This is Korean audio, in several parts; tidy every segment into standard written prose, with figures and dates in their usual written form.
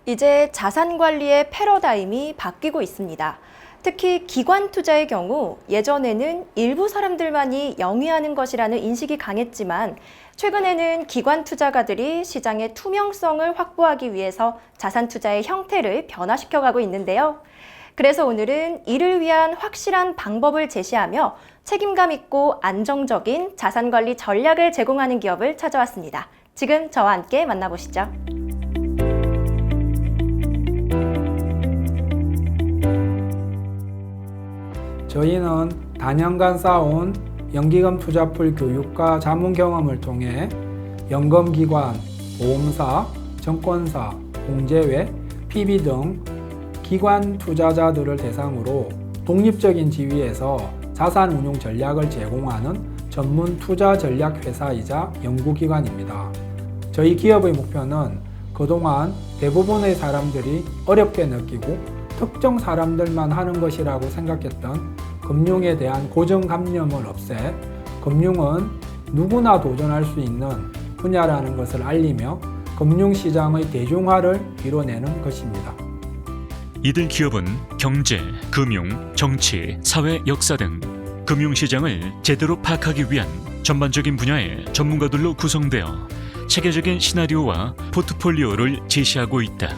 이제 자산 관리의 패러다임이 바뀌고 있습니다. 특히 기관 투자의 경우 예전에는 일부 사람들만이 영위하는 것이라는 인식이 강했지만 최근에는 기관 투자가들이 시장의 투명성을 확보하기 위해서 자산 투자의 형태를 변화시켜가고 있는데요. 그래서 오늘은 이를 위한 확실한 방법을 제시하며 책임감 있고 안정적인 자산 관리 전략을 제공하는 기업을 찾아왔습니다. 지금 저와 함께 만나보시죠. 저희는 다년간 쌓아온 연기금 투자풀 교육과 자문 경험을 통해 연금기관, 보험사, 증권사, 공제회, PB 등 기관 투자자들을 대상으로 독립적인 지위에서 자산 운용 전략을 제공하는 전문 투자 전략 회사이자 연구기관입니다. 저희 기업의 목표는 그동안 대부분의 사람들이 어렵게 느끼고 특정 사람들만 하는 것이라고 생각했던 금융에 대한 고정관념을 없애 금융은 누구나 도전할 수 있는 분야라는 것을 알리며 금융시장의 대중화를 이뤄내는 것입니다. 이들 기업은 경제, 금융, 정치, 사회, 역사 등 금융시장을 제대로 파악하기 위한 전반적인 분야의 전문가들로 구성되어 체계적인 시나리오와 포트폴리오를 제시하고 있다.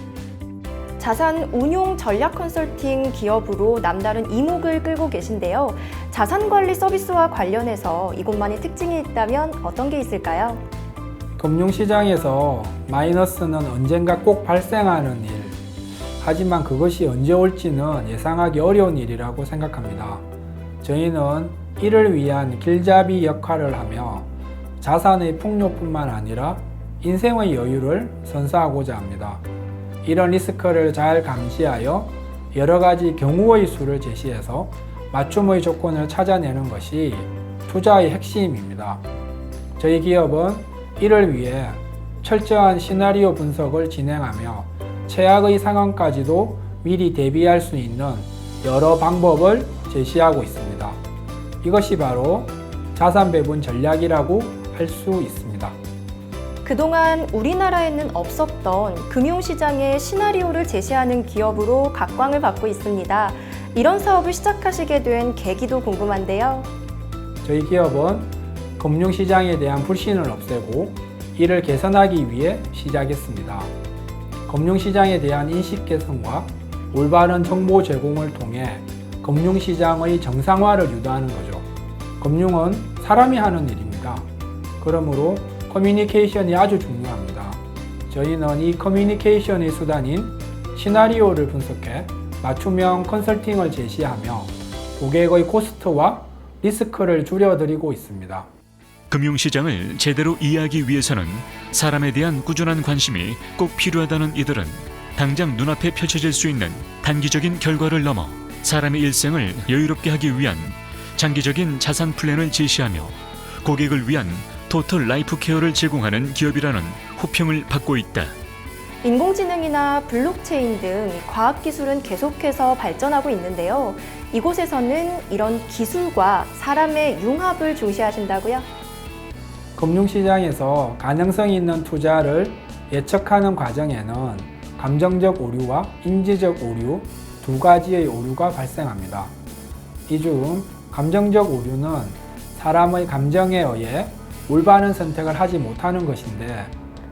자산 운용 전략 컨설팅 기업으로 남다른 이목을 끌고 계신데요. 자산 관리 서비스와 관련해서 이곳만의 특징이 있다면 어떤 게 있을까요? 금융시장에서 마이너스는 언젠가 꼭 발생하는 일, 하지만 그것이 언제 올지는 예상하기 어려운 일이라고 생각합니다. 저희는 이를 위한 길잡이 역할을 하며 자산의 풍요뿐만 아니라 인생의 여유를 선사하고자 합니다. 이런 리스크를 잘 감시하여 여러 가지 경우의 수를 제시해서 맞춤의 조건을 찾아내는 것이 투자의 핵심입니다. 저희 기업은 이를 위해 철저한 시나리오 분석을 진행하며 최악의 상황까지도 미리 대비할 수 있는 여러 방법을 제시하고 있습니다. 이것이 바로 자산 배분 전략이라고 할 수 있습니다. 그동안 우리나라에는 없었던 금융시장의 시나리오를 제시하는 기업으로 각광을 받고 있습니다. 이런 사업을 시작하시게 된 계기도 궁금한데요. 저희 기업은 금융시장에 대한 불신을 없애고 이를 개선하기 위해 시작했습니다. 금융시장에 대한 인식 개선과 올바른 정보 제공을 통해 금융시장의 정상화를 유도하는 거죠. 금융은 사람이 하는 일입니다. 그러므로 커뮤니케이션이 아주 중요합니다. 저희는 이 커뮤니케이션의 수단인 시나리오를 분석해 맞춤형 컨설팅을 제시하며 고객의 코스트와 리스크를 줄여드리고 있습니다. 금융시장을 제대로 이해하기 위해서는 사람에 대한 꾸준한 관심이 꼭 필요하다는 이들은 당장 눈앞에 펼쳐질 수 있는 단기적인 결과를 넘어 사람의 일생을 여유롭게 하기 위한 장기적인 자산 플랜을 제시하며 고객을 위한 토털 라이프 케어를 제공하는 기업이라는 호평을 받고 있다. 인공지능이나 블록체인 등 과학기술은 계속해서 발전하고 있는데요. 이곳에서는 이런 기술과 사람의 융합을 중시하신다고요? 금융시장에서 가능성이 있는 투자를 예측하는 과정에는 감정적 오류와 인지적 오류 두 가지의 오류가 발생합니다. 이 중 감정적 오류는 사람의 감정에 의해 올바른 선택을 하지 못하는 것인데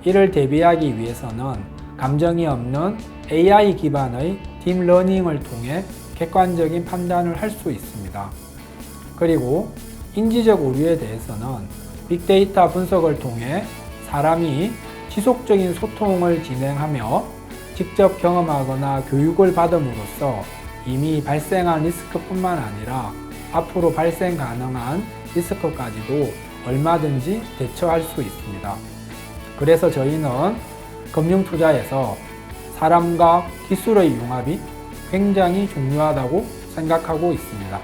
이를 대비하기 위해서는 감정이 없는 AI 기반의 딥러닝을 통해 객관적인 판단을 할 수 있습니다. 그리고 인지적 오류에 대해서는 빅데이터 분석을 통해 사람이 지속적인 소통을 진행하며 직접 경험하거나 교육을 받음으로써 이미 발생한 리스크뿐만 아니라 앞으로 발생 가능한 리스크까지도 얼마든지 대처할 수 있습니다. 그래서 저희는 금융투자에서 사람과 기술의 융합이 굉장히 중요하다고 생각하고 있습니다.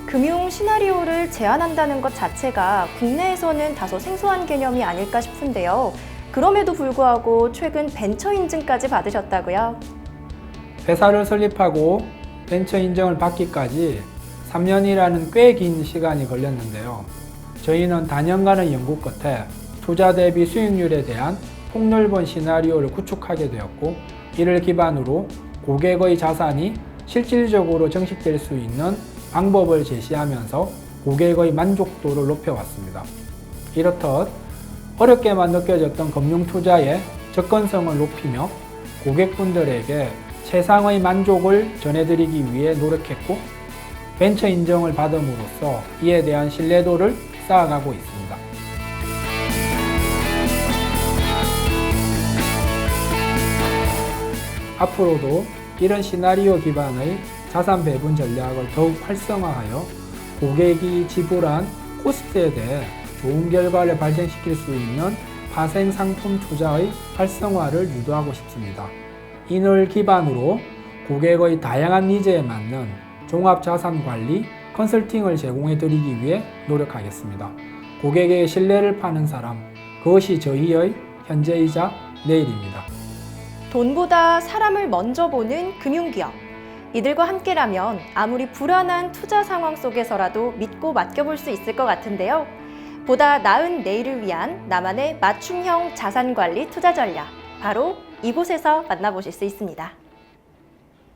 금융 시나리오를 제안한다는 것 자체가 국내에서는 다소 생소한 개념이 아닐까 싶은데요. 그럼에도 불구하고 최근 벤처 인증까지 받으셨다고요? 회사를 설립하고 벤처 인정을 받기까지 3년이라는 꽤 긴 시간이 걸렸는데요. 저희는 다년간의 연구 끝에 투자 대비 수익률에 대한 폭넓은 시나리오를 구축하게 되었고 이를 기반으로 고객의 자산이 실질적으로 증식될 수 있는 방법을 제시하면서 고객의 만족도를 높여왔습니다. 이렇듯 어렵게만 느껴졌던 금융 투자의 접근성을 높이며 고객분들에게 최상의 만족을 전해드리기 위해 노력했고 벤처 인정을 받음으로써 이에 대한 신뢰도를 쌓아가고 있습니다. 앞으로도 이런 시나리오 기반의 자산 배분 전략을 더욱 활성화하여 고객이 지불한 코스트에 대해 좋은 결과를 발생시킬 수 있는 파생 상품 투자의 활성화를 유도하고 싶습니다. 이를 기반으로 고객의 다양한 니즈에 맞는 종합 자산 관리 컨설팅을 제공해 드리기 위해 노력하겠습니다. 고객의 신뢰를 파는 사람, 그것이 저희의 현재이자 내일입니다. 돈보다 사람을 먼저 보는 금융기업. 이들과 함께라면 아무리 불안한 투자 상황 속에서라도 믿고 맡겨볼 수 있을 것 같은데요. 보다 나은 내일을 위한 나만의 맞춤형 자산관리 투자 전략. 바로 이곳에서 만나보실 수 있습니다.